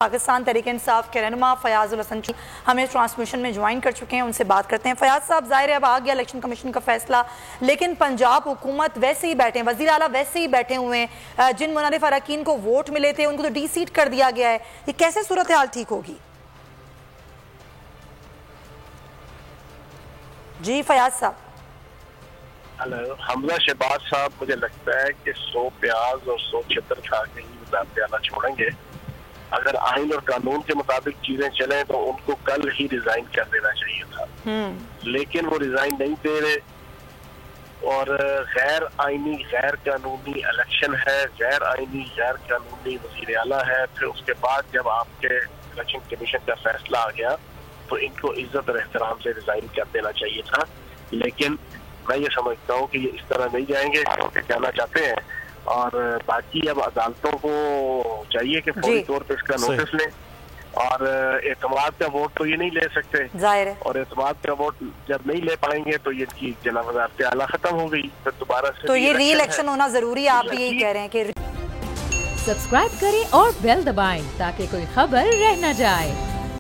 پاکستان تحریک انصاف کے رہنما فیاض الحسن ہمیں ٹرانسمیشن میں جوائن کر چکے ہیں، ان سے بات کرتے ہیں۔ فیاض صاحب، ظاہر ہے اب آ گیا الیکشن کمیشن کا فیصلہ، لیکن پنجاب حکومت ویسے ہی بیٹھے ہیں، وزیر اعلیٰ ویسے ہی بیٹھے ہوئے ہیں، جن منحرف اراکین کو ووٹ ملے تھے ان کو تو ڈی سیٹ کر دیا گیا ہے، یہ کیسے صورتحال ٹھیک ہوگی؟ جی فیاض صاحب۔ حمزہ شہباز صاحب مجھے لگتا ہے کہ 100 پیاز اور 100 چھتر کھا کے ہی وزارت اعلیٰ چھوڑیں گے۔ اگر آئین اور قانون کے مطابق چیزیں چلیں تو ان کو کل ہی ریزائن کر دینا چاہیے تھا، لیکن وہ ریزائن نہیں دے رہے، اور غیر آئینی غیر قانونی الیکشن ہے، غیر آئینی غیر قانونی وزیر اعلیٰ ہے۔ پھر اس کے بعد جب آپ کے الیکشن کمیشن کا فیصلہ آ گیا تو ان کو عزت اور احترام سے ریزائن کر دینا چاہیے تھا، لیکن میں یہ سمجھتا ہوں کہ یہ اس طرح نہیں جائیں گے کیونکہ جانا چاہتے ہیں، اور باقی اب عدالتوں کو چاہیے کہ فوری طور پہ اس کا نوٹس لیں، اور اعتماد کا ووٹ تو یہ نہیں لے سکتے، ظاہر ہے، اور اعتماد کا ووٹ جب نہیں لے پائیں گے تو یہ کی جناب وزارت اعلیٰ ختم ہو گئی، پھر دوبارہ سے تو یہ ری الیکشن ہونا ضروری ہے، آپ بھی یہی کہہ رہے ہیں کہ سبسکرائب کریں اور بیل دبائیں تاکہ کوئی خبر رہ نہ جائے۔